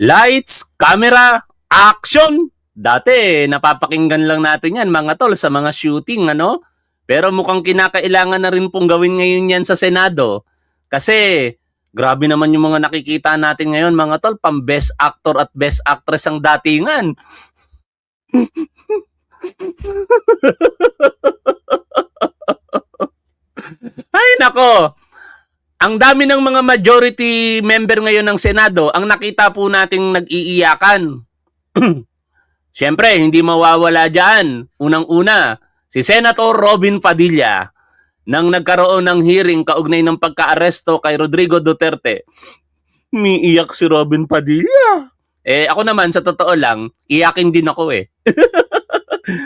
Lights, camera, action! Dati, napapakinggan lang natin yan, mga tol, sa mga shooting, ano? Pero mukhang kinakailangan na rin pong gawin ngayon yan sa Senado. Kasi, grabe naman yung mga nakikita natin ngayon, mga tol, pang best actor at best actress ang datingan. Ay, nako! Ang dami ng mga majority member ngayon ng Senado, ang nakita po nating nag-iiyakan. Siyempre, hindi mawawala dyan. Unang-una, si Senator Robin Padilla nang nagkaroon ng hearing kaugnay ng pagka-aresto kay Rodrigo Duterte. Umiiyak si Robin Padilla. Ako naman, sa totoo lang, iyakin din ako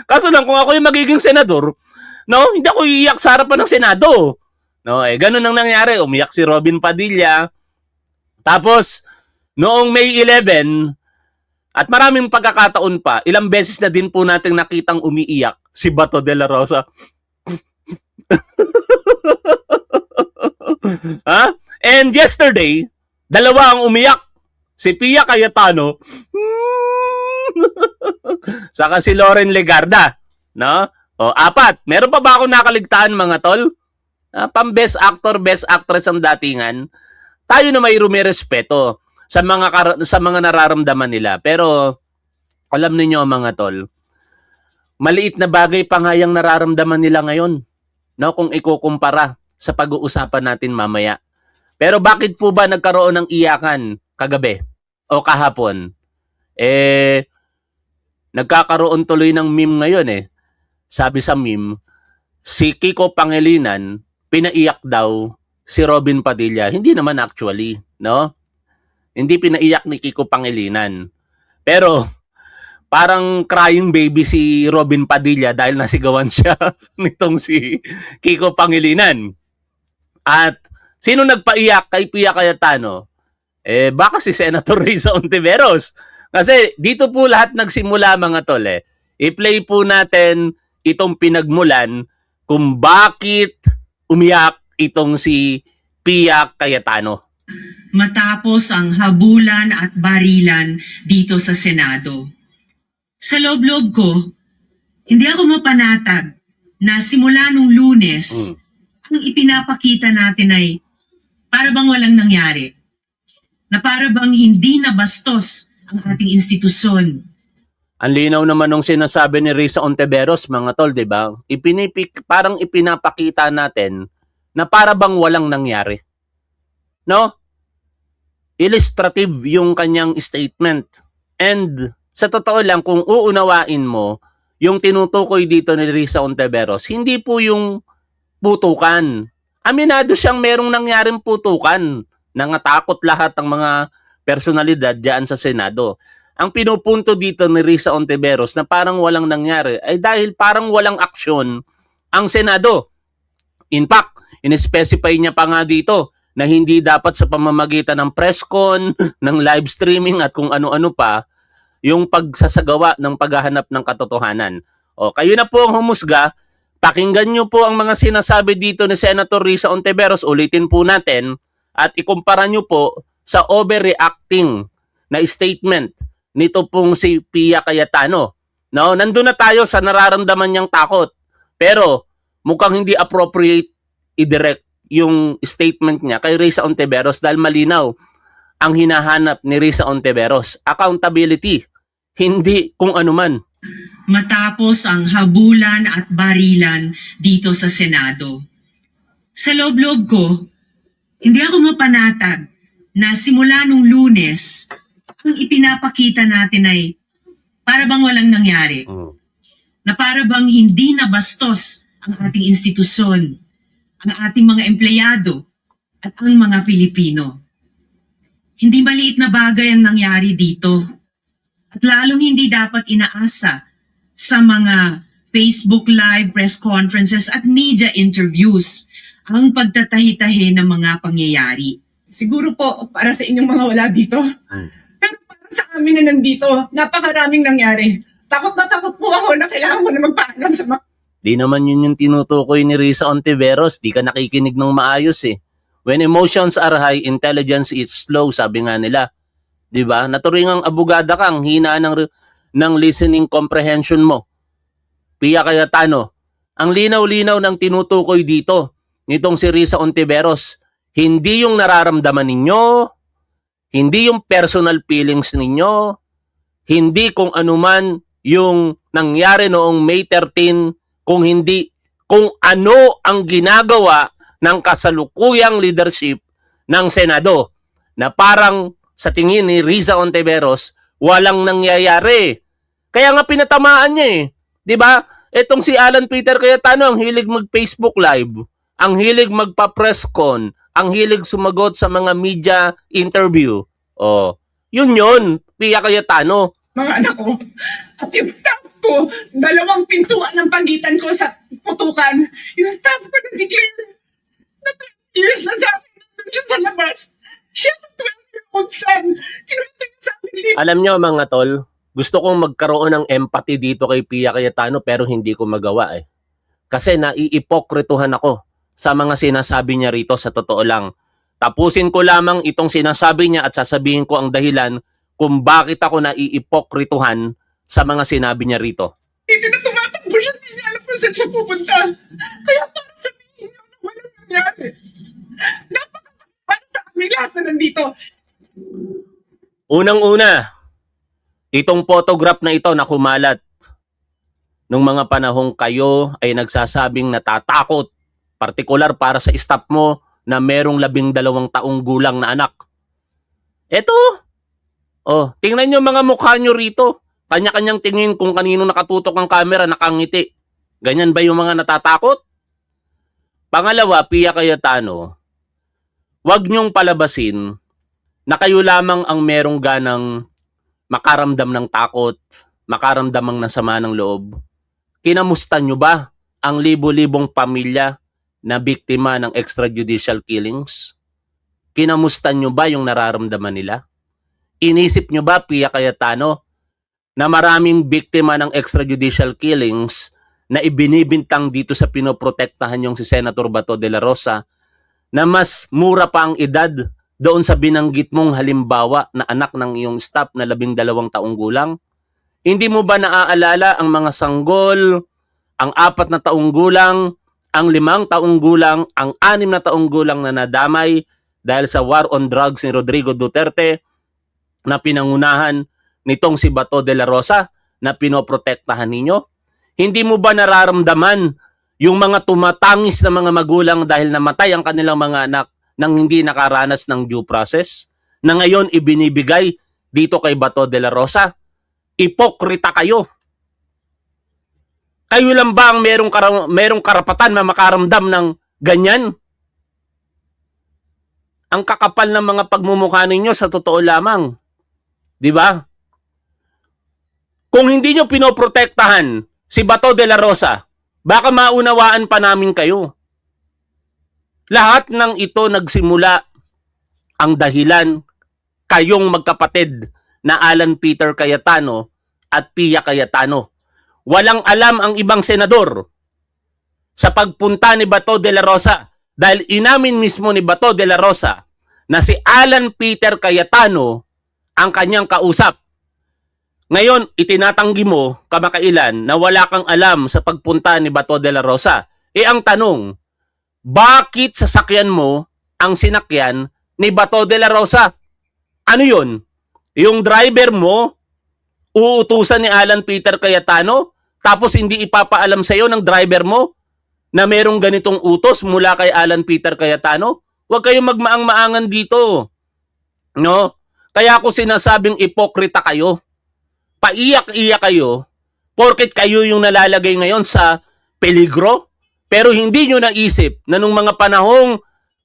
Kaso lang, kung ako yung magiging senador, no, hindi ako iiyak sa harapan ng Senado. No, ganun ang nangyari. Umiyak si Robin Padilla. Tapos, noong May 11, at maraming pagkakataon pa, ilang beses na din po natin nakitang umiiyak si Bato de la Rosa. And yesterday, dalawa ang umiyak. Si Pia Cayetano, saka si Loren Legarda. No? O, 4. Meron pa ba ako nakaligtaan, mga tol? Pang best actor, best actress ang datingan. Tayo na may rumirespeto sa mga nararamdaman nila. Pero alam niyo mga tol, maliit na bagay pa nga yung nararamdaman nila ngayon, no, kung ikukumpara sa pag-uusapan natin mamaya. Pero bakit po ba nagkaroon ng iyakan kagabi o kahapon? Nagkakaroon tuloy ng meme ngayon Sabi sa meme, si Kiko Pangilinan pinaiyak daw si Robin Padilla. Hindi naman actually, no? Hindi pinaiyak ni Kiko Pangilinan. Pero parang crying baby si Robin Padilla dahil nasigawan siya nitong si Kiko Pangilinan. At sino nagpaiyak kay Pia Cayetano? Baka si Senator Risa Ontiveros. Kasi dito po lahat nagsimula, mga tol. I-play po natin itong pinagmulan kung bakit umiyak itong si Pia Cayetano. Matapos ang habulan at barilan dito sa Senado. Sa loob-loob ko, hindi ako mapanatag na simula nung Lunes, ang ipinapakita natin ay para bang walang nangyari. Na para bang hindi nabastos ang ating institusyon. Ang linaw naman nung sinasabi ni Risa Ontiveros, mga tol, di ba? Parang ipinapakita natin na para bang walang nangyari. No? Illustrative yung kanyang statement. And sa totoo lang, kung uunawain mo, yung tinutukoy dito ni Risa Ontiveros, hindi po yung putukan. Aminado siyang merong nangyaring putukan. Nangatakot lahat ang mga personalidad dyan sa Senado. Ang pinupunto dito ni Risa Ontiveros na parang walang nangyari ay dahil parang walang aksyon ang Senado. In fact, in-specify niya pa nga dito na hindi dapat sa pamamagitan ng press con, ng live streaming at kung ano-ano pa, yung pagsasagawa ng paghahanap ng katotohanan. O, kayo na po ang humusga, pakinggan nyo po ang mga sinasabi dito ni Senator Risa Ontiveros, ulitin po natin, at ikumpara nyo po sa overreacting na statement nito pong si Pia Cayetano. No, nandun na tayo sa nararamdaman niyang takot. Pero mukhang hindi appropriate i-direct yung statement niya kay Risa Ontiveros dahil malinaw ang hinahanap ni Risa Ontiveros. Accountability, hindi kung anuman. Matapos ang habulan at barilan dito sa Senado. Sa loob-loob ko, hindi ako mapanatag na simula nung Lunes, ang ipinapakita natin ay para bang walang nangyari. Na para bang hindi nabastos ang ating institusyon, ang ating mga empleyado, at ang mga Pilipino. Hindi maliit na bagay ang nangyari dito. At lalong hindi dapat inaasa sa mga Facebook Live, press conferences at media interviews ang pagtatahi-tahi ng mga pangyayari. Siguro po para sa inyong mga wala dito. Pero para sa amin na nandito, napakaraming nangyari. Takot na takot po ako na kailangan ko na magpaalam sa mga... Di naman yun yung tinutukoy ni Risa Ontiveros. Di ka nakikinig ng maayos When emotions are high, intelligence is low, sabi nga nila. 'Di ba? Naturingang abogada ka, ang hina ng listening comprehension mo. Pia Cayetano, ang linaw-linaw ng tinutukoy dito nitong si Risa Ontiveros, hindi yung nararamdaman ninyo, hindi yung personal feelings ninyo, hindi kung anuman yung nangyari noong May 13, kung hindi kung ano ang ginagawa ng kasalukuyang leadership ng Senado na parang sa tingin ni Risa Ontiveros walang nangyayari. Kaya nga pinatamaan niya eh. 'Di ba? Etong si Alan Peter Cayetano ang hilig mag-Facebook Live, ang hilig magpa-press con, ang hilig sumagot sa mga media interview. Oh, yun, Pia Cayetano. Mga anak ko. At yung staff ko, 2 pintuan ng pagitan ko sa putukan. Yung staff ko nag-declare na 12 years na sa akin nandun siya sa labas. Siya sa 12-year-old son. Kinuwento niya sa akin. Alam nyo mga tol, gusto kong magkaroon ng empathy dito kay Pia Cayetano pero hindi ko magawa eh. Kasi naiipokrituhan ako sa mga sinasabi niya rito sa totoo lang. Tapusin ko lamang itong sinasabi niya at sasabihin ko ang dahilan kung bakit ako naiipokrituhan sa mga sinabi niya rito. Hindi na tumatakbo siya. Hindi niya alam kung saan siya pupunta. Kaya para sabihin niyo na walang nangyari. Napakasakit para sa amin lahat na nandito. Unang-una, itong photograph na ito na kumalat nung mga panahong kayo ay nagsasabing natatakot, partikular para sa staff mo na merong 12 taong gulang na anak. Eto, oh, tingnan nyo mga mukha nyo rito. Kanya-kanyang tingin kung kanino nakatutok ang camera, nakangiti. Ganyan ba yung mga natatakot? Pangalawa, Pia Cayetano, wag nyong palabasin na kayo lamang ang merong ganang makaramdam ng takot, makaramdam ng sama ng loob. Kinamusta nyo ba ang libo-libong pamilya na biktima ng extrajudicial killings? Kinamusta nyo ba yung nararamdaman nila? Inisip nyo ba, Pia Cayetano, na maraming biktima ng extrajudicial killings na ibinibintang dito sa pinoprotektahan yung si Senator Bato de la Rosa na mas mura pa ang edad doon sa binanggit mong halimbawa na anak ng iyong staff na 12 taong gulang? Hindi mo ba naaalala ang mga sanggol, ang 4 na taong gulang, ang 5 taong gulang, ang 6 na taong gulang na nadamay dahil sa war on drugs ni Rodrigo Duterte na pinangunahan nitong si Bato de la Rosa na pinoprotektahan ninyo? Hindi mo ba nararamdaman yung mga tumatangis na mga magulang dahil namatay ang kanilang mga anak nang hindi nakaranas ng due process na ngayon ibinibigay dito kay Bato de la Rosa? Ipokrita kayo. Kayo lang ba ang merong karapatan na makaramdam ng ganyan? Ang kakapal ng mga pagmumukha ninyo sa totoo lamang. 'Di ba? Kung hindi nyo pinoprotektahan si Bato de la Rosa, baka maunawaan pa namin kayo. Lahat ng ito nagsimula ang dahilan kayong magkapatid na Alan Peter Cayetano at Pia Cayetano. Walang alam ang ibang senador sa pagpunta ni Bato de la Rosa dahil inamin mismo ni Bato de la Rosa na si Alan Peter Cayetano ang kanyang kausap. Ngayon, itinatanggi mo kamakailan na wala kang alam sa pagpunta ni Bato de la Rosa. Ang tanong, bakit sasakyan mo ang sinakyan ni Bato de la Rosa? Ano yun? Yung driver mo, uutusan ni Alan Peter Cayetano, tapos hindi ipapaalam sa'yo ng driver mo na merong ganitong utos mula kay Alan Peter Cayetano? Huwag kayong magmaang-maangan dito. No? Kaya ako sinasabing ipokrita kayo. Paiyak-iyak kayo porket kayo yung nalalagay ngayon sa peligro, pero hindi nyo naisip na nung mga panahong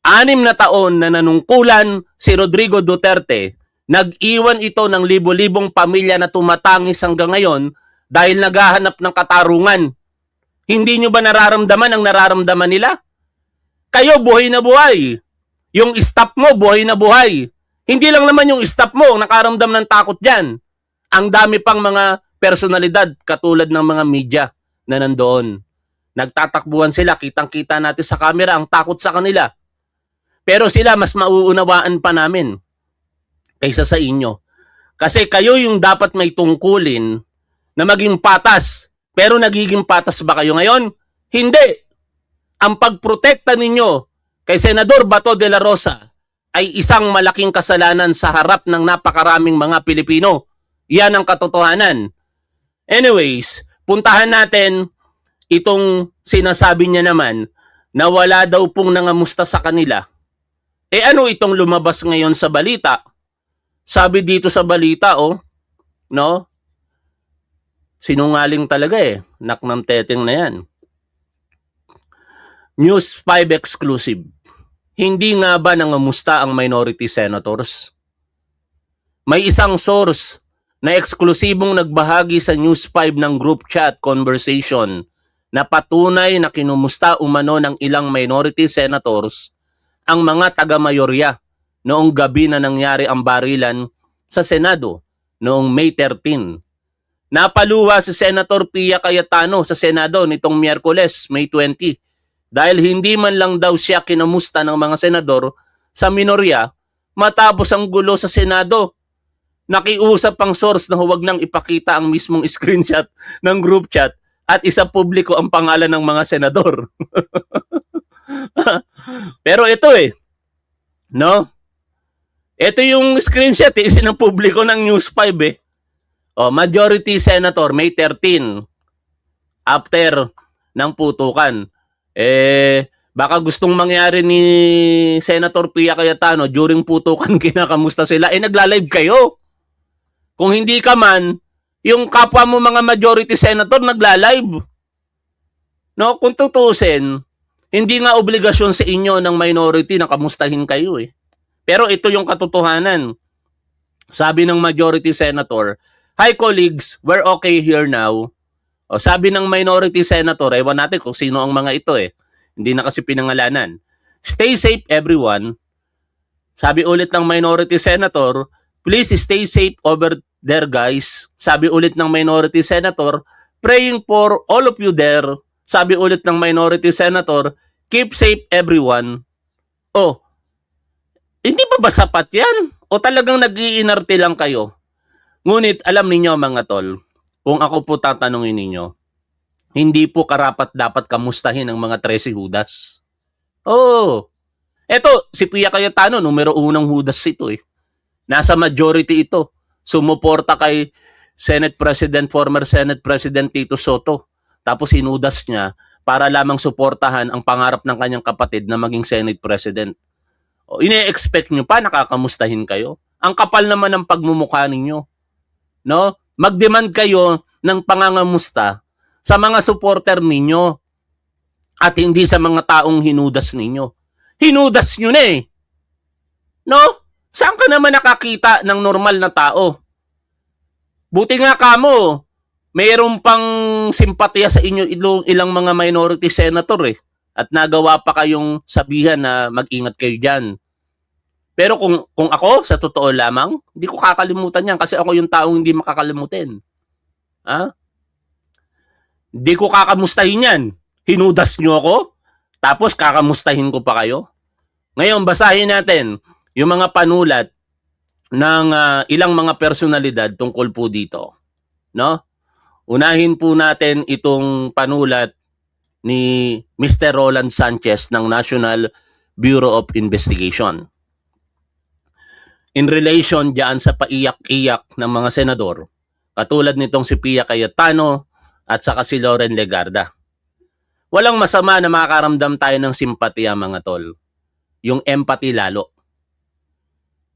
6 na taon na nanungkulan si Rodrigo Duterte, nag-iwan ito ng libo-libong pamilya na tumatangis hanggang ngayon dahil naghahanap ng katarungan. Hindi nyo ba nararamdaman ang nararamdaman nila? Kayo buhay na buhay. Yung staff mo buhay na buhay. Hindi lang naman yung staff mo ang nakaramdam ng takot dyan. Ang dami pang mga personalidad katulad ng mga media na nandoon. Nagtatakbuhan sila, kitang-kita natin sa camera ang takot sa kanila. Pero sila mas mauunawaan pa namin kaysa sa inyo. Kasi kayo yung dapat may tungkulin na maging patas. Pero nagiging patas ba kayo ngayon? Hindi. Ang pagprotekta ninyo kay Senador Bato de la Rosa ay isang malaking kasalanan sa harap ng napakaraming mga Pilipino. Yan ang katotohanan. Anyways, puntahan natin itong sinasabi niya naman na wala daw pong nangamusta sa kanila. Ano itong lumabas ngayon sa balita? Sabi dito sa balita, no? Sinungaling talaga Nak ng teteng na yan. News 5 exclusive. Hindi nga ba nangamusta ang minority senators? May isang source na eksklusibong nagbahagi sa News 5 ng group chat conversation na patunay na kinumusta umano ng ilang minority senators ang mga taga-mayorya noong gabi na nangyari ang barilan sa Senado noong May 13. Napaluwa si Senator Pia Cayetano sa Senado nitong Miyerkules, May 20, dahil hindi man lang daw siya kinamusta ng mga senador sa minorya matapos ang gulo sa Senado. Nakiusap ang source na huwag nang ipakita ang mismong screenshot ng group chat at isa publiko ang pangalan ng mga senador. Pero ito no? Ito yung screenshot isinapubliko ng News 5 majority senator May 13 after ng putukan. Baka gustong mangyari ni Senator Pia Cayetano during putukan kinakamusta sila. Nagla-live kayo. Kung hindi ka man, yung kapwa mo mga majority senator nagla-live. No, kung tutusin, hindi nga obligasyon sa inyo ng minority na kamustahin kayo Pero ito yung katotohanan. Sabi ng majority senator, "Hi colleagues, we're okay here now." Sabi ng minority senator, ewan natin kung sino ang mga ito Hindi na kasi pinangalanan. "Stay safe everyone." Sabi ulit ng minority senator, "Please stay safe over there guys." Sabi ulit ng minority senator, "Praying for all of you there." Sabi ulit ng minority senator, "Keep safe everyone." Hindi ba sapat yan? O talagang nag-iinarte lang kayo? Ngunit alam ninyo mga tol, kung ako po tatanungin ninyo, hindi po karapat dapat kamustahin ang mga 13 Judas. Eto, si Pia Cayetano, numero 1 Judas ito Nasa majority ito. Sumuporta kay former Senate President Tito Soto. Tapos hinudas niya para lamang suportahan ang pangarap ng kanyang kapatid na maging Senate President. Ine-expect nyo pa nakakamustahin kayo? Ang kapal naman ng pagmumukha ninyo. No? Mag-demand kayo ng pangangamusta sa mga supporter ninyo at hindi sa mga taong hinudas ninyo. Hinudas nyo na No? Saan ka naman nakakita ng normal na tao? Buti nga kamo, mayroon pang simpatya sa inyo ilang mga minority senator at nagawa pa kayong sabihan na mag-ingat kayo dyan. Pero kung ako, sa totoo lamang, hindi ko kakalimutan yan kasi ako yung taong hindi makakalimutin. Hindi ko kakamustahin yan. Hinudas nyo ako, tapos kakamustahin ko pa kayo. Ngayon, basahin natin yung mga panulat ng ilang mga personalidad tungkol po dito. No? Unahin po natin itong panulat ni Mr. Roland Sanchez ng National Bureau of Investigation. In relation diyan sa paiyak-iyak ng mga senador, katulad nitong si Pia Cayetano at saka si Loren Legarda. Walang masama na makaramdam tayo ng simpatya mga tol. Yung empathy lalo.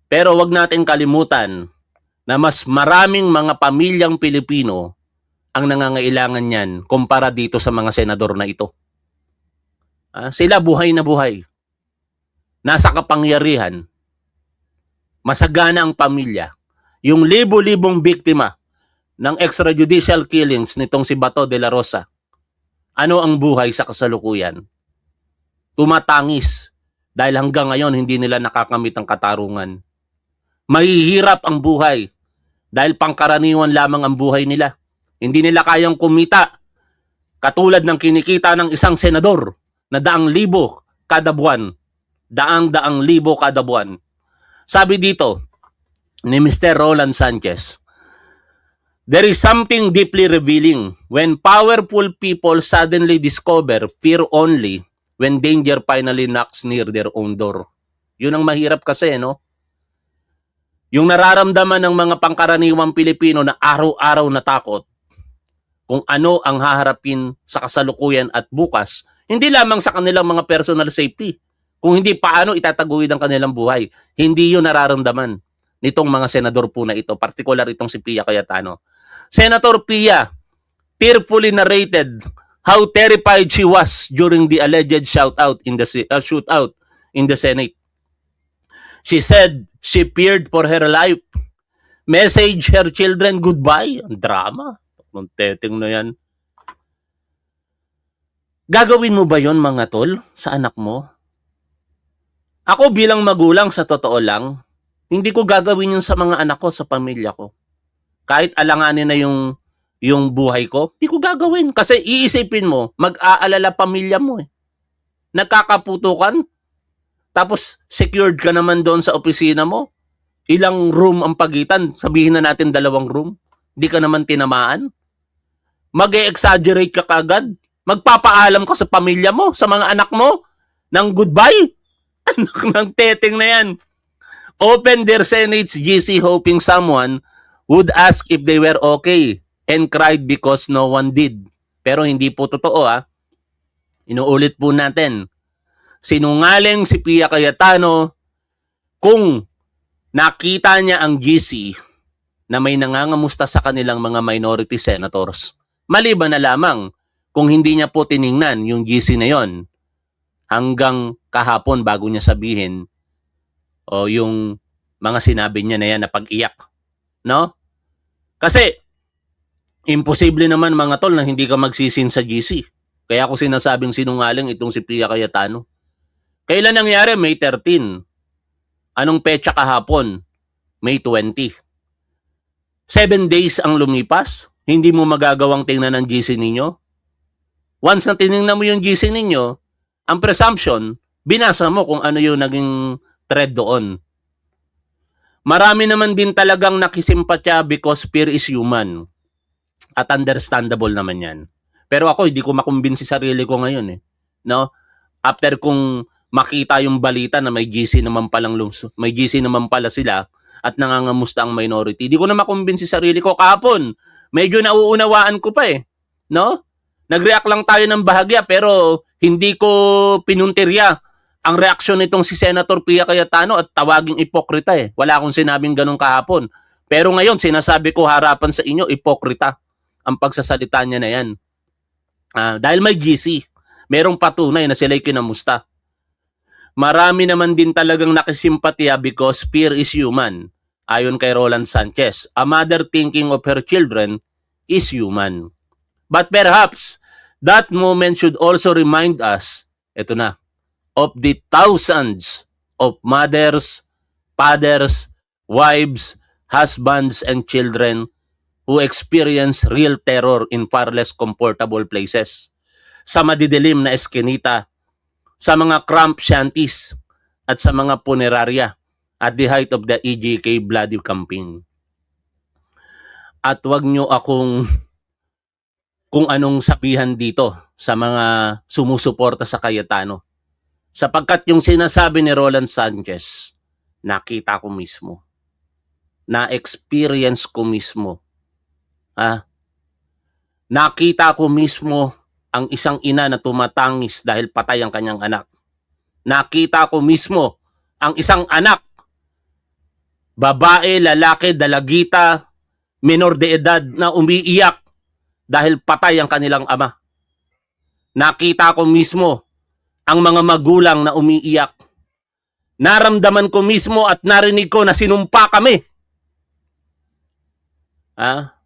Pero wag natin kalimutan na mas maraming mga pamilyang Pilipino ang nangangailangan niyan kumpara dito sa mga senador na ito. Sila buhay na buhay. Nasa kapangyarihan. Masagana ang pamilya. Yung libo-libong biktima ng extrajudicial killings nitong si Bato de la Rosa. Ano ang buhay sa kasalukuyan? Tumatangis dahil hanggang ngayon hindi nila nakakamit ang katarungan. Mahihirap ang buhay dahil pangkaraniwan lamang ang buhay nila. Hindi nila kayang kumita katulad ng kinikita ng isang senador na 100,000 kada buwan. 100,000 kada buwan. Sabi dito, ni Mr. Roland Sanchez. There is something deeply revealing when powerful people suddenly discover fear only when danger finally knocks near their own door. Yun ang mahirap kasi, no? Yung nararamdaman ng mga pangkaraniwang Pilipino na araw-araw na takot kung ano ang haharapin sa kasalukuyan at bukas, hindi lamang sa kanilang mga personal safety, kung hindi paano itataguyod ang kanilang buhay. Hindi yun nararamdaman nitong mga senador po na ito, particular itong si Pia Cayetano. Senator Pia tearfully narrated how terrified she was during the alleged shootout in the Senate. She said she feared for her life. Message her children goodbye. Ang drama. Ang teteng na yan. Gagawin mo ba yon mga tol sa anak mo? Ako bilang magulang sa totoo lang, hindi ko gagawin yun sa mga anak ko, sa pamilya ko. Kahit alanganin na yung buhay ko, hindi ko gagawin. Kasi iisipin mo, mag-aalala pamilya mo eh. Nagkakaputukan, tapos secured ka naman doon sa opisina mo. Ilang room ang pagitan, sabihin na natin 2 room. Hindi ka naman tinamaan. Mag-e-exaggerate ka kagad. Magpapaalam ka sa pamilya mo, sa mga anak mo, ng goodbye. Anak ng teteng na yan. Open their Senate's GC hoping someone would ask if they were okay and cried because no one did. Pero hindi po totoo ha. Inuulit po natin. Sinungaling si Pia Cayetano kung nakita niya ang GC na may nangangamusta sa kanilang mga minority senators. Maliban na lamang kung hindi niya po tiningnan yung GC na yon hanggang kahapon bago niya sabihin o yung mga sinabi niya na yan na pag-iyak. No? Kasi, imposible naman mga tol na hindi ka magsisin sa GC. Kaya ako sinasabing sinungaling itong si Pia Cayetano. Kailan nangyari? May 13. Anong petsa kahapon? May 20. 7 days ang lumipas. Hindi mo magagawang tingnan ng GC ninyo. Once na tinignan mo yung GC ninyo, ang presumption, binasa mo kung ano yung naging thread doon. Marami naman din talagang nakisimpatya because fear is human. At understandable naman yan. Pero ako, hindi ko makumbinsi sarili ko ngayon eh. No? After kung makita yung balita na may GC naman pala sila at nangangamusta ang minority, hindi ko na makumbinsi sarili ko kahapon. Medyo nauunawaan ko pa eh. No? Nag-react lang tayo ng bahagya pero hindi ko pinuntirya ang reaksyon nitong si Senator Pia Cayetano at tawaging ipokrita eh. Wala akong sinabing ganun kahapon. Pero ngayon, sinasabi ko harapan sa inyo, ipokrita ang pagsasalita niya na yan. Dahil may GC, merong patunay na sila'y kinamusta. Marami naman din talagang nakisimpatya because fear is human. Ayon kay Roland Sanchez, a mother thinking of her children is human. But perhaps, that moment should also remind us, eto na, of the thousands of mothers, fathers, wives, husbands, and children who experience real terror in far less comfortable places, sa madidilim na eskinita, sa mga cramped shanties, at sa mga punerarya at the height of the EJK bloody campaign. At wag nyo akong kung anong sabihan dito sa mga sumusuporta sa Cayetano. Sapagkat yung sinasabi ni Roland Sanchez, nakita ko mismo. Na-experience ko mismo. Nakita ko mismo ang isang ina na tumatangis dahil patay ang kanyang anak. Nakita ko mismo ang isang anak, babae, lalaki, dalagita, minor de edad na umiiyak dahil patay ang kanilang ama. Nakita ko mismo ang mga magulang na umiiyak. Naramdaman ko mismo at narinig ko na sinumpa kami.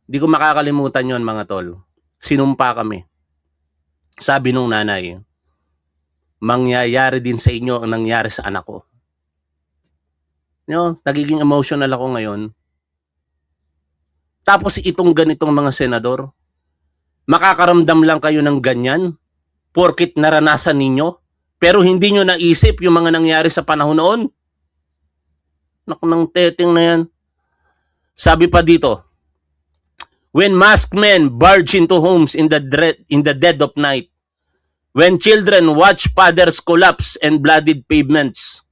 Di ko makakalimutan yon mga tol. Sinumpa kami. Sabi nung nanay, mangyayari din sa inyo ang nangyari sa anak ko. Nagiging emotional ako ngayon. Tapos itong ganitong mga senador, makakaramdam lang kayo ng ganyan porkit naranasan ninyo, pero hindi nyo naisip yung mga nangyari sa panahon noon. Nak ng teteng na yan. Sabi pa dito, when masked men barge into homes in the dead of night, when children watch fathers collapse and bloodied pavements,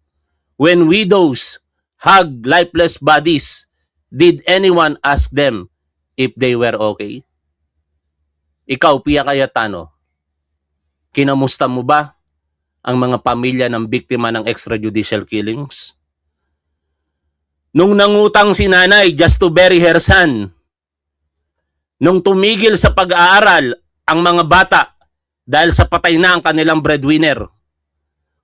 when widows hug lifeless bodies, did anyone ask them if they were okay? Ikaw, Pia Cayetano, kinamusta mo ba ang mga pamilya ng biktima ng extrajudicial killings? Nung nangutang si nanay just to bury her son, nung tumigil sa pag-aaral ang mga bata dahil sa patay na ang kanilang breadwinner,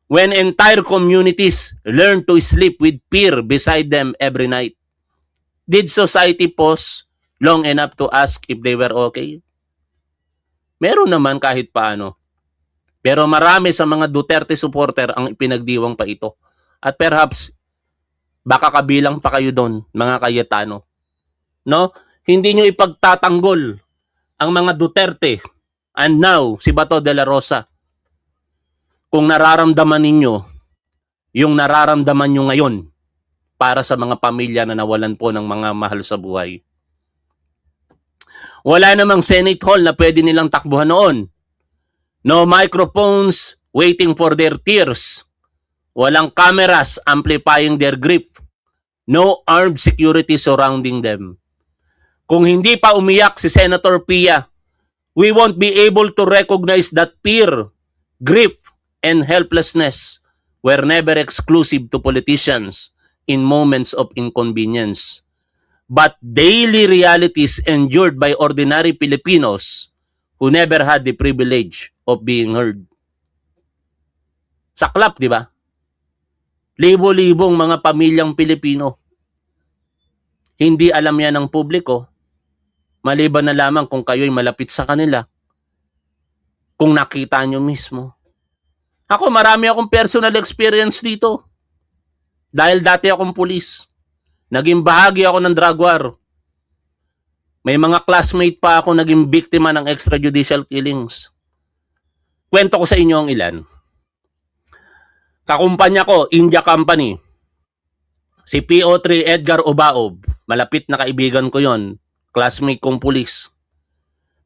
when entire communities learn to sleep with fear beside them every night, did society pause long enough to ask if they were okay? Meron naman kahit paano. Pero marami sa mga Duterte supporter ang ipinagdiwang pa ito. At perhaps, baka kabilang pa kayo doon, mga Cayetano. No? Hindi nyo ipagtatanggol ang mga Duterte and now si Bato de la Rosa kung nararamdaman ninyo yung nararamdaman nyo ngayon para sa mga pamilya na nawalan po ng mga mahal sa buhay. Wala namang Senate Hall na pwede nilang takbuhan noon. No microphones waiting for their tears. Walang cameras amplifying their grief. No armed security surrounding them. Kung hindi pa umiyak si Senator Pia, we won't be able to recognize that fear, grief, and helplessness were never exclusive to politicians in moments of inconvenience, but daily realities endured by ordinary Filipinos who never had the privilege of being heard. Saklap, di ba? Libo-libong mga pamilyang Pilipino. Hindi alam yan ng publiko, maliban na lamang kung kayo'y malapit sa kanila, kung nakita nyo mismo. Ako, marami akong personal experience dito. Dahil dati akong pulis. Naging bahagi ako ng drug war. May mga classmate pa ako naging biktima ng extrajudicial killings. Kwento ko sa inyo ang ilan. Kakumpanya ko, India Company. Si PO3 Edgar Obaob, malapit na kaibigan ko yon, classmate kong pulis.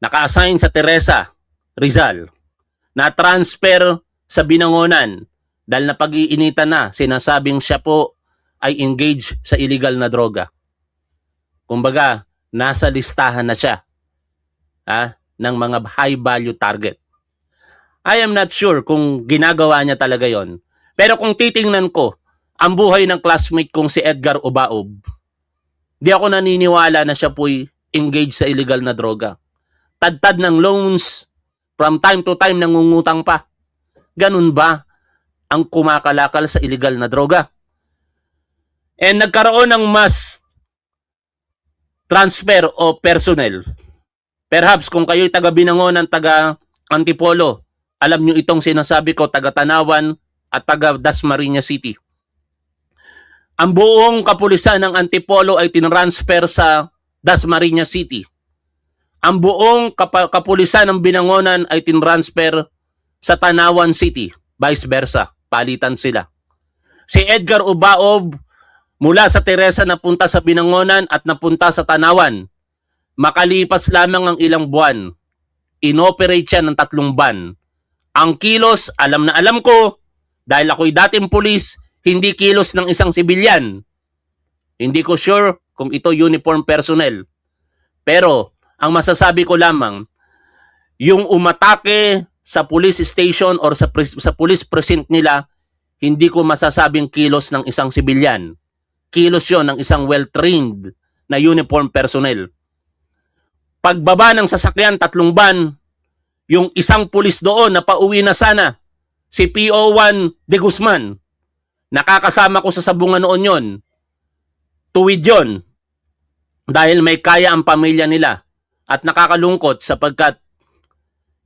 Naka-assign sa Teresa, Rizal. Na-transfer sa Binangonan dahil napag-iinitan na, sinasabing siya po ay engaged sa illegal na droga. Kumbaga, nasa listahan na siya ng mga high-value target. I am not sure kung ginagawa niya talaga yon. Pero kung titingnan ko ang buhay ng classmate kong si Edgar Obaob, di ako naniniwala na siya po'y engaged sa illegal na droga. Tad-tad ng loans, from time to time nangungutang pa. Ganun ba ang kumakalakal sa illegal na droga? And nagkaroon ng mass transfer o personnel. Perhaps kung kayo'y taga Binangonan, taga Antipolo, alam nyo itong sinasabi ko, taga Tanawan at taga Dasmariñas City. Ang buong kapulisan ng Antipolo ay tinransfer sa Dasmariñas City. Ang buong kapulisan ng Binangonan ay tinransfer sa Tanawan City. Vice versa. Palitan sila. Si Edgar Obaob mula sa Teresa napunta sa Binangonan at napunta sa Tanawan. Makalipas lamang ang ilang buwan, inoperate siya ng 3 ban. Ang kilos, alam na alam ko, dahil ako'y dating pulis, hindi kilos ng isang sibilyan. Hindi ko sure kung ito uniform personnel. Pero, ang masasabi ko lamang, yung umatake sa police station or sa police precinct nila, hindi ko masasabing kilos ng isang sibilyan. Kilos yon ng isang well-trained na uniform personnel. Pagbaba ng sasakyan, 3 ban, yung isang pulis doon na pauwi na sana, si PO1 de Guzman, nakakasama ko sa sabungan noon yon. Tuwid yon. Dahil may kaya ang pamilya nila. At nakakalungkot sapagkat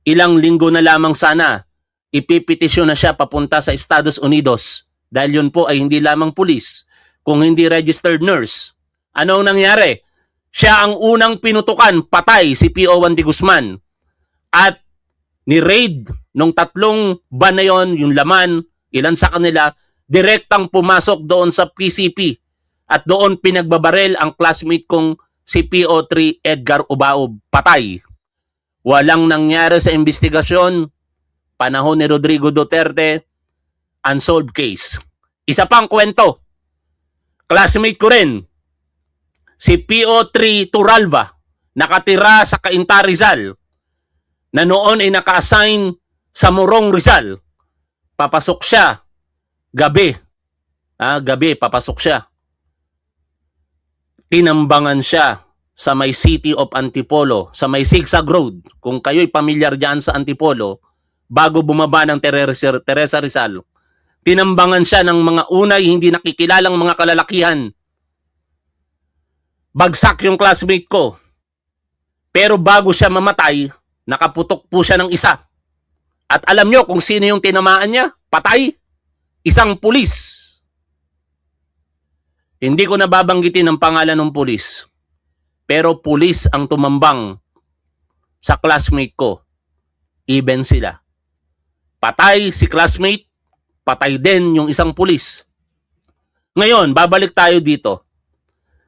ilang linggo na lamang sana ipipetisyon na siya papunta sa Estados Unidos. Dahil yun po ay hindi lamang pulis, kung hindi registered nurse. Ano ang nangyari? Siya ang unang pinutukan, patay si PO1 de Guzman. At ni-raid nung 3 ban na yon, yung laman, ilan sa kanila, direktang pumasok doon sa PCP At doon pinagbabarel ang classmate kong si PO3 Edgar Ubaob. Patay. Walang nangyari sa investigasyon. Panahon ni Rodrigo Duterte. Unsolved case. Isa pang kwento. Classmate ko rin. Si PO3 Turalva. Nakatira sa Cainta, Rizal. Na noon ay naka-assign sa Morong, Rizal. Papasok siya. Gabi. Gabi, papasok siya. Tinambangan siya sa may City of Antipolo, sa may Zigzag Road. Kung kayo'y pamilyar dyan sa Antipolo, bago bumaba ng Teresa Rizal, tinambangan siya ng mga unay hindi nakikilalang mga kalalakihan. Bagsak yung classmate ko. Pero bago siya mamatay, nakaputok po siya ng isa. At alam nyo kung sino yung tinamaan niya? Patay. Isang pulis. Hindi ko nababanggitin ang pangalan ng pulis. Pero pulis ang tumambang sa classmate ko. Even sila. Patay si classmate, patay din yung isang pulis. Ngayon, babalik tayo dito.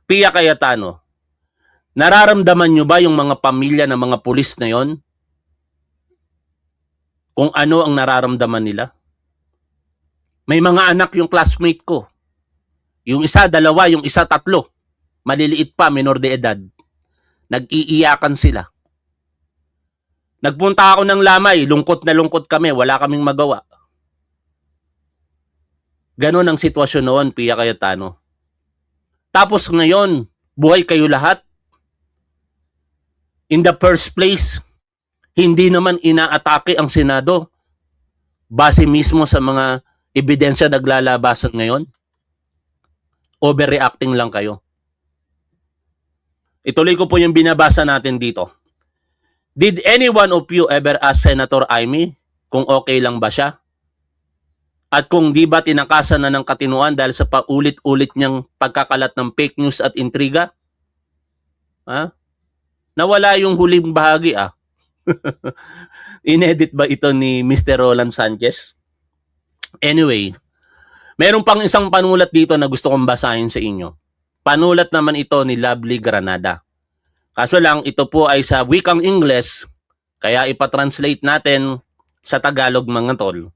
Pia Cayetano, nararamdaman nyo ba yung mga pamilya ng mga pulis na yon? Kung ano ang nararamdaman nila? May mga anak yung classmate ko. Yung isa, 2, yung isa, 3. Maliliit pa, menor de edad. Nag-iiyakan sila. Nagpunta ako ng Lamay, lungkot na lungkot kami, wala kaming magawa. Ganon ang sitwasyon noon, Pia Cayetano. Tapos ngayon, buhay kayo lahat. In the first place, hindi naman inaatake ang Senado base mismo sa mga ebidensya naglalabasan ngayon. Overreacting lang kayo. Ituloy ko po yung binabasa natin dito. Did any one of you ever ask Senator Amy kung okay lang ba siya? At kung di ba tinakasan na ng katinuan dahil sa paulit-ulit niyang pagkakalat ng fake news at intriga? Nawala yung huling bahagi Inedit ba ito ni Mr. Roland Sanchez? Anyway, meron pang isang panulat dito na gusto kong basahin sa inyo. Panulat naman ito ni Lovely Granada. Kaso lang, ito po ay sa wikang Ingles, kaya ipatranslate natin sa Tagalog mga tol.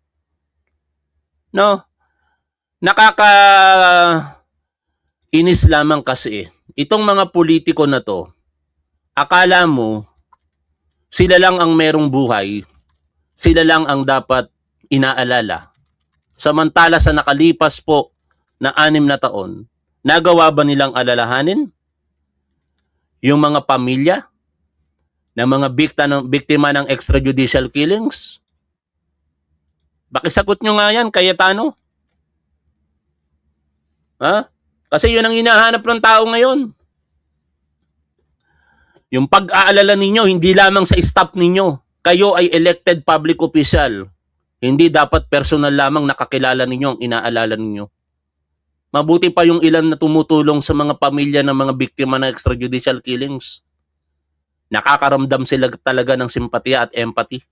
No? Inis lamang kasi. Itong mga politiko na to, akala mo, sila lang ang merong buhay, sila lang ang dapat inaalala. Samantala sa nakalipas po na 6 na taon, nagawa ba nilang alalahanin yung mga pamilya ng mga biktima ng extrajudicial killings? Bakisagot nyo nga yan, Cayetano. Kasi yun ang hinahanap ng tao ngayon. Yung pag-aalala ninyo, hindi lamang sa staff ninyo. Kayo ay elected public official. Hindi dapat personal lamang nakakilala ninyo ang inaalala ninyo. Mabuti pa yung ilan na tumutulong sa mga pamilya ng mga biktima ng extrajudicial killings. Nakakaramdam sila talaga ng simpatya at empathy.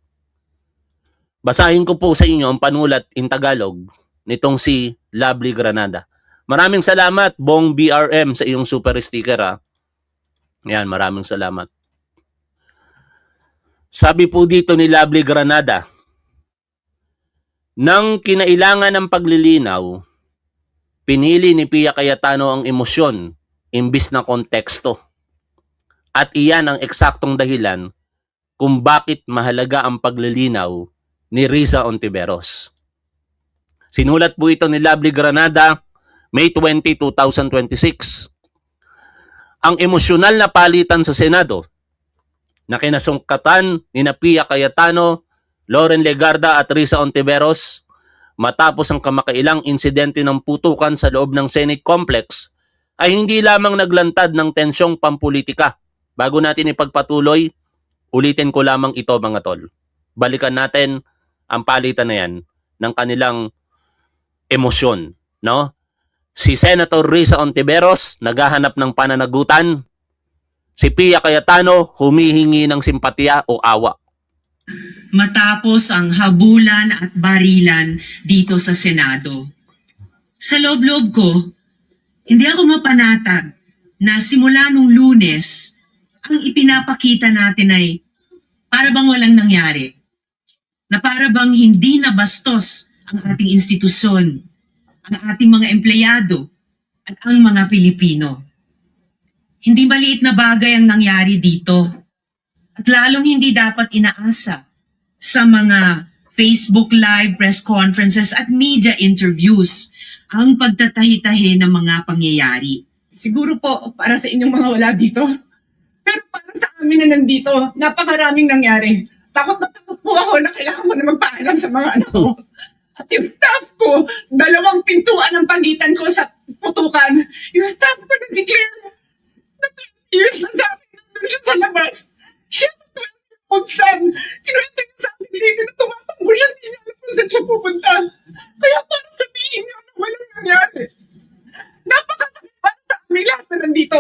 Basahin ko po sa inyo ang panulat in Tagalog nitong si Lovely Granada. Maraming salamat, Bong BRM, sa iyong super sticker. Yan, maraming salamat. Sabi po dito ni Lovely Granada, nang kinailangan ng paglilinaw, pinili ni Pia Cayetano ang emosyon imbis na konteksto. At iyan ang eksaktong dahilan kung bakit mahalaga ang paglilinaw ni Risa Ontiveros. Sinulat po ito ni Lovely Granada, May 20, 2026. Ang emosyonal na palitan sa Senado na kinasungkatan ni Pia Cayetano, Loren Legarda at Risa Ontiveros matapos ang kamakailang insidente ng putukan sa loob ng Senate Complex ay hindi lamang naglantad ng tensyong pampolitika. Bago natin ipagpatuloy, ulitin ko lamang ito mga tol. Balikan natin ang palitan na yan ng kanilang emosyon. No? Si Senator Risa Ontiveros naghahanap ng pananagutan. Si Pia Cayetano humihingi ng simpatya o awa. Matapos ang habulan at barilan dito sa Senado. Sa loob-loob ko, Hindi ako mapanatag na simula nung Lunes, ang ipinapakita natin ay para bang walang nangyari. Na para bang hindi nabastos ang ating institusyon, ang ating mga empleyado, at ang mga Pilipino. Hindi maliit na bagay ang nangyari dito. At lalong hindi dapat inaasa sa mga Facebook Live press conferences at media interviews ang pagtatahi-tahi ng mga pangyayari. Siguro po para sa inyong mga wala dito. Pero para sa amin na nandito, napakaraming nangyari. Takot na takot po ako na kailangan ko na magpaalam sa mga anak ko. At yung staff ko, 2 pintuan ang pagitan ko sa putukan. Yung staff ko nag-declare na 20 years lang sa akin nandun siya sa labas. Siya, 12-year-old son. Kinuwento niya sa akin, hindi na tumatakbo siya, hindi na alam kung saan siya pupunta. Kaya para sabihin niyo na walang nangyari. Napakasakit para sa amin lahat na nandito.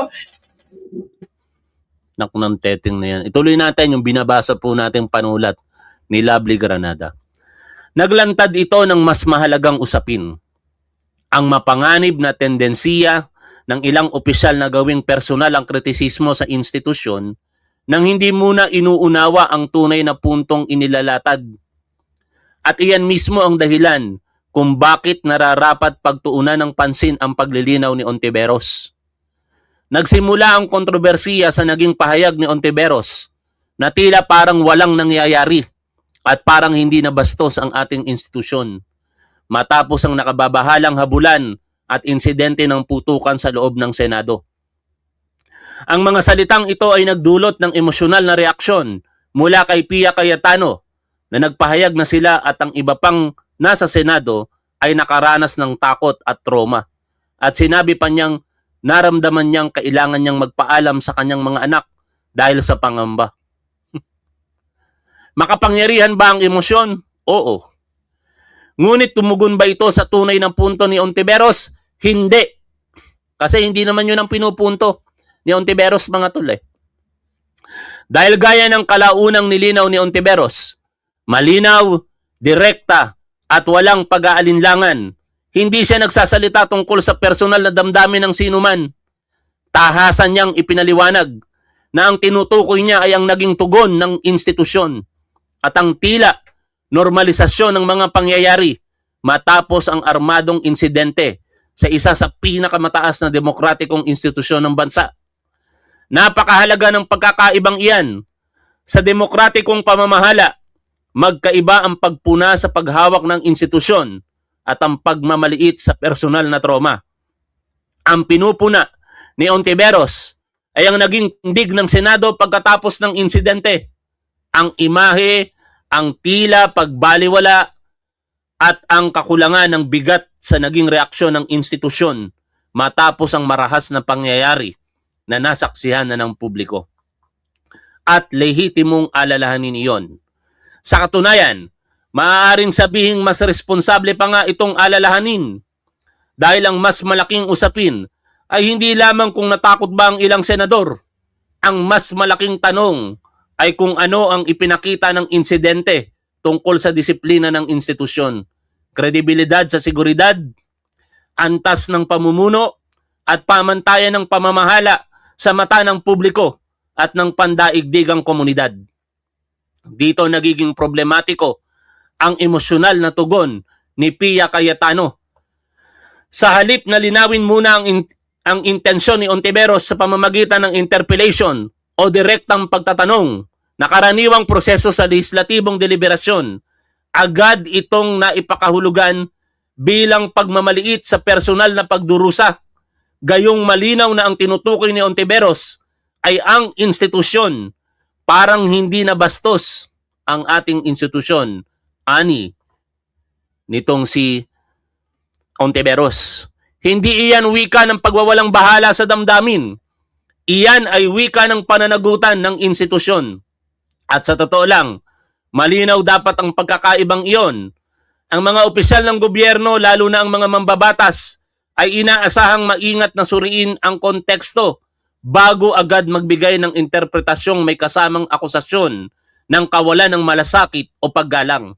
Naku ng teteng na yan. Ituloy natin yung binabasa po nating panulat ni Lovely Granada. Naglantad ito ng mas mahalagang usapin. Ang mapanganib na tendensiya ng ilang opisyal na gawing personal ang kritisismo sa institusyon nang hindi muna inuunawa ang tunay na puntong inilalatad. At iyan mismo ang dahilan kung bakit nararapat pagtuunan ng pansin ang paglilinaw ni Ontiveros. Nagsimula ang kontrobersiya sa naging pahayag ni Ontiveros na tila parang walang nangyayari at parang hindi nabastos ang ating institusyon matapos ang nakababahalang habulan at insidente ng putukan sa loob ng Senado. Ang mga salitang ito ay nagdulot ng emosyonal na reaksyon mula kay Pia Cayetano na nagpahayag na sila at ang iba pang nasa Senado ay nakaranas ng takot at trauma. At sinabi pa niyang naramdaman niyang kailangan niyang magpaalam sa kanyang mga anak dahil sa pangamba. Makapangyarihan ba ang emosyon? Oo. Ngunit tumugon ba ito sa tunay ng punto ni Ontiveros? Hindi. Kasi hindi naman yun ang pinupunto ni Ontiveros, mga tol eh. Dahil gaya ng kalaunang nilinaw ni Ontiveros, malinaw, direkta, at walang pag-aalinlangan, hindi siya nagsasalita tungkol sa personal na damdamin ng sinuman. Tahasan niyang ipinaliwanag na ang tinutukoy niya ay ang naging tugon ng institusyon at ang tila normalisasyon ng mga pangyayari matapos ang armadong insidente sa isa sa pinakamataas na demokratikong institusyon ng bansa. Napakahalaga ng pagkakaibang iyan. Sa demokratikong pamamahala, magkaiba ang pagpuna sa paghawak ng institusyon at ang pagmamaliit sa personal na trauma. Ang pinupuna ni Ontiveros ay ang naging tindig ng Senado pagkatapos ng insidente. Ang imahe, ang tila pagbaliwala at ang kakulangan ng bigat sa naging reaksyon ng institusyon matapos ang marahas na pangyayari na nasaksihan na ng publiko. At lehitimong alalahanin iyon. Sa katunayan, maaaring sabihing mas responsable pa nga itong alalahanin dahil ang mas malaking usapin ay hindi lamang kung natakot ba ang ilang senador. Ang mas malaking tanong ay kung ano ang ipinakita ng insidente tungkol sa disiplina ng institusyon, kredibilidad sa seguridad, antas ng pamumuno, at pamantayan ng pamamahala sa mata ng publiko at ng pandaigdigang komunidad. Dito nagiging problematiko ang emosyonal na tugon ni Pia Cayetano. Sa halip na linawin muna ang intensyon ni Ontiveros sa pamamagitan ng interpellation o direktang pagtatanong na karaniwang proseso sa lehislatibong deliberasyon, agad itong naipakahulugan bilang pagmamaliit sa personal na pagdurusa. Gayong malinaw na ang tinutukoy ni Ontiveros ay ang institusyon. Parang hindi nabastos ang ating institusyon, ani nitong si Ontiveros. Hindi iyan wika ng pagwawalang bahala sa damdamin. Iyan ay wika ng pananagutan ng institusyon. At sa totoo lang, malinaw dapat ang pagkakaibang iyon. Ang mga opisyal ng gobyerno, lalo na ang mga mambabatas, ay inaasahang maingat na suriin ang konteksto bago agad magbigay ng interpretasyong may kasamang akusasyon ng kawalan ng malasakit o paggalang.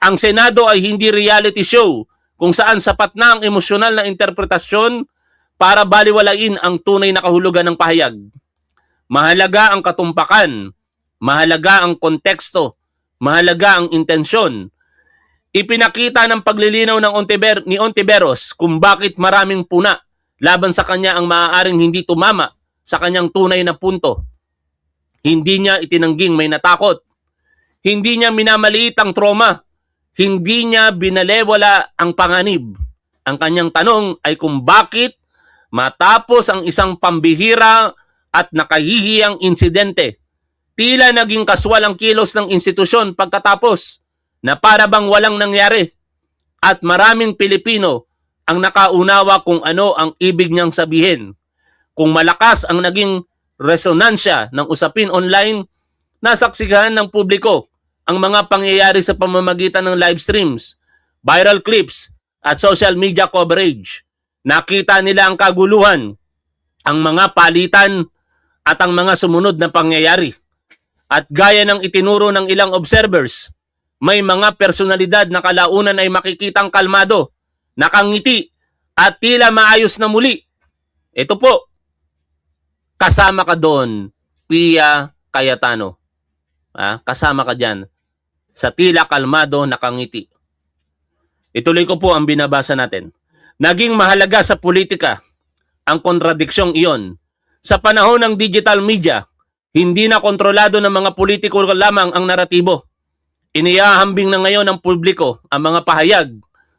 Ang Senado ay hindi reality show kung saan sapat na ang emosyonal na interpretasyon para baliwalain ang tunay na kahulugan ng pahayag. Mahalaga ang katumpakan, mahalaga ang konteksto, mahalaga ang intensyon. Ipinakita ng paglilinaw ng ni Ontiveros kung bakit maraming puna laban sa kanya ang maaaring hindi tumama sa kanyang tunay na punto. Hindi niya itinangging may natakot. Hindi niya minamaliit ang trauma. Hindi niya binalewala ang panganib. Ang kanyang tanong ay kung bakit matapos ang isang pambihira at nakahihiyang insidente, tila naging kaswal ang kilos ng institusyon pagkatapos na para bang walang nangyari at maraming Pilipino ang nakaunawa kung ano ang ibig niyang sabihin. Kung malakas ang naging resonansya ng usapin online, nasaksihan ng publiko ang mga pangyayari sa pamamagitan ng live streams, viral clips, at social media coverage. Nakita nila ang kaguluhan, ang mga palitan, at ang mga sumunod na pangyayari. At gaya ng itinuro ng ilang observers, may mga personalidad na kalaunan ay makikitang kalmado, nakangiti, at tila maayos na muli. Ito po, kasama ka doon, Pia Cayetano. Kasama ka dyan sa tila kalmado, nakangiti. Ituloy ko po ang binabasa natin. Naging mahalaga sa politika ang kontradiksyong iyon. Sa panahon ng digital media, hindi na kontrolado ng mga politiko lamang ang naratibo. Inihahambing na ngayon ng publiko ang mga pahayag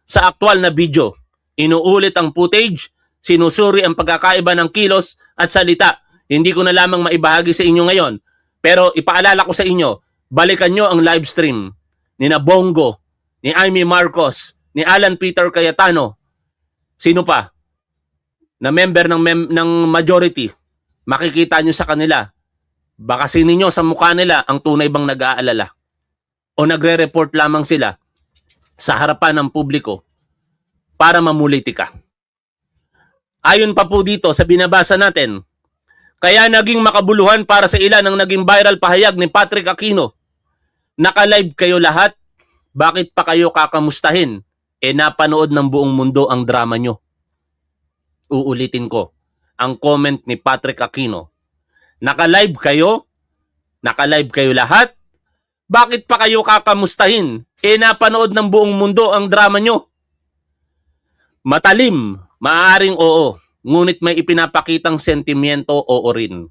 sa aktwal na video. Inuulit ang footage, sinusuri ang pagkakaiba ng kilos at salita. Hindi ko na lamang maibahagi sa inyo ngayon, pero ipaalala ko sa inyo, balikan nyo ang live stream ni Bongo, ni Amy Marcos, ni Alan Peter Cayetano, sino pa, na member ng majority. Makikita nyo sa kanila, bakasin ninyo sa mukha nila ang tunay bang nag-aalala o nagre-report lamang sila sa harapan ng publiko para mamulitika. Ayon pa po dito sa binabasa natin, kaya naging makabuluhan para sa ilan ang naging viral pahayag ni Patrick Aquino. Naka-live kayo lahat, bakit pa kayo kakamustahin? Napanood ng buong mundo ang drama nyo. Uulitin ko ang comment ni Patrick Aquino. Naka-live kayo lahat, bakit pa kayo kakamustahin? Napanood ng buong mundo ang drama nyo. Matalim, maaaring oo, ngunit may ipinapakitang sentimiento oo rin.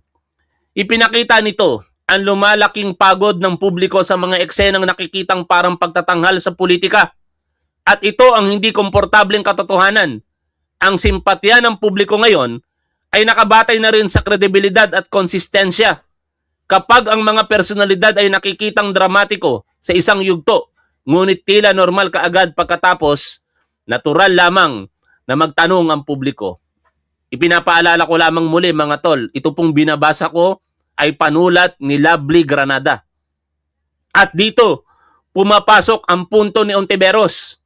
Ipinakita nito ang lumalaking pagod ng publiko sa mga eksenang nakikitang parang pagtatanghal sa politika. At ito ang hindi komportableng katotohanan. Ang simpatya ng publiko ngayon ay nakabatay na rin sa kredibilidad at konsistensya. Kapag ang mga personalidad ay nakikitang dramatiko sa isang yugto, ngunit tila normal kaagad pagkatapos, natural lamang na magtanong ang publiko. Ipinapaalala ko lamang muli mga tol, ito pong binabasa ko ay panulat ni Lovely Granada. At dito, pumapasok ang punto ni Ontiveros.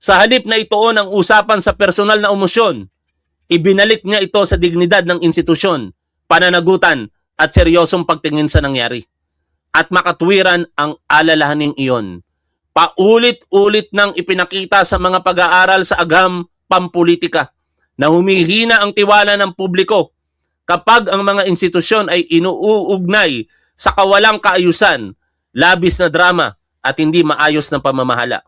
Sa halip na ituon ang usapan sa personal na emosyon, ibinalik niya ito sa dignidad ng institusyon, pananagutan at seryosong pagtingin sa nangyari. At makatwiran ang alalahaning iyon. Paulit-ulit nang ipinakita sa mga pag-aaral sa agam pampolitika na humihina ang tiwala ng publiko kapag ang mga institusyon ay inuugnay sa kawalang kaayusan, labis na drama at hindi maayos na pamamahala.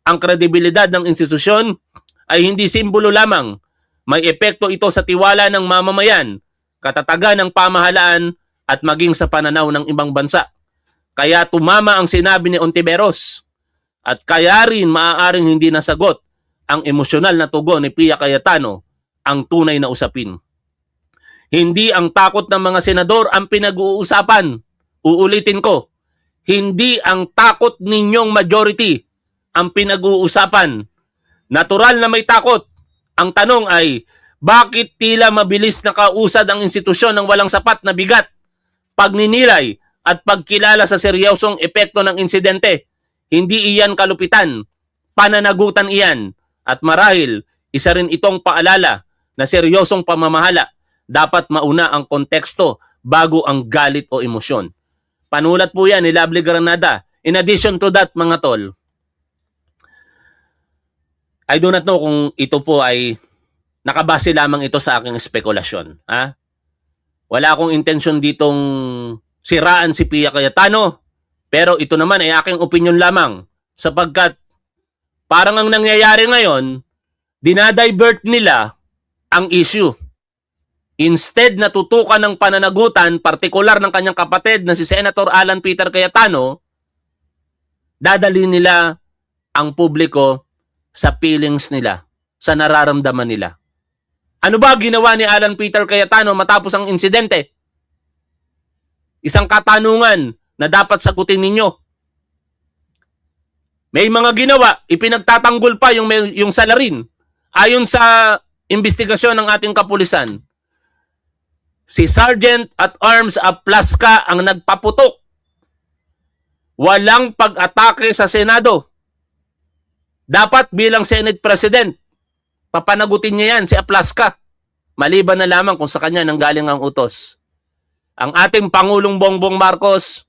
Ang kredibilidad ng institusyon ay hindi simbolo lamang. May epekto ito sa tiwala ng mamamayan, katatagan ng pamahalaan at maging sa pananaw ng ibang bansa. Kaya tumama ang sinabi ni Ontiveros at kaya rin maaaring hindi nasagot ang emosyonal na tugon ni Pia Cayetano ang tunay na usapin. Hindi ang takot ng mga senador ang pinag-uusapan. Uulitin ko, hindi ang takot ninyong majority ang pinag-uusapan. Natural na may takot. Ang tanong ay, bakit tila mabilis nakausad ang institusyon ng walang sapat na bigat, pagninilay at pagkilala sa seryosong epekto ng insidente? Hindi iyan kalupitan, pananagutan iyan. At marahil, isa rin itong paalala na seryosong pamamahala. Dapat mauna ang konteksto bago ang galit o emosyon. Panulat po yan ni Lovely Granada. In addition to that, mga tol, I do not know kung ito po ay nakabase lamang ito sa aking spekulasyon. Ha? Wala akong intensyon ditong siraan si Pia Cayetano, pero ito naman ay aking opinion lamang sapagkat parang ang nangyayari ngayon, dinadivert nila ang issue. Instead na tutukan ng pananagutan, partikular ng kanyang kapatid na si Senator Alan Peter Cayetano, dadali nila ang publiko sa feelings nila, sa nararamdaman nila. Ano ba ginawa ni Alan Peter Cayetano matapos ang insidente? Isang katanungan na dapat sagutin ninyo. May mga ginawa, ipinagtatanggol pa yung salarin. Ayon sa investigasyon ng ating kapulisan, si Sergeant at Arms Aplaska ang nagpaputok. Walang pag-atake sa Senado. Dapat bilang Senate President, papanagutin niya yan si Aplaska. Maliban na lamang kung sa kanya nanggaling ang utos. Ang ating Pangulong Bongbong Marcos,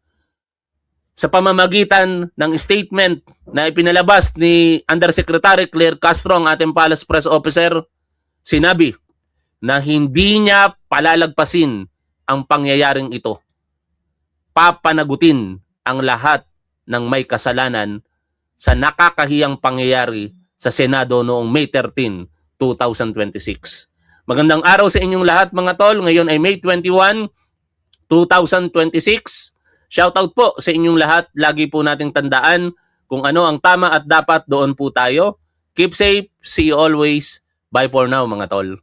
sa pamamagitan ng statement na ipinalabas ni Undersecretary Claire Castro, ang ating Palace Press Officer, sinabi na hindi niya palalagpasin ang pangyayaring ito. Papanagutin ang lahat ng may kasalanan sa nakakahiyang pangyayari sa Senado noong May 13, 2026. Magandang araw sa inyong lahat mga tol. Ngayon ay May 21, 2026. Shoutout po sa inyong lahat. Lagi po nating tandaan kung ano ang tama at dapat, doon po tayo. Keep safe. See you always. Bye for now mga tol.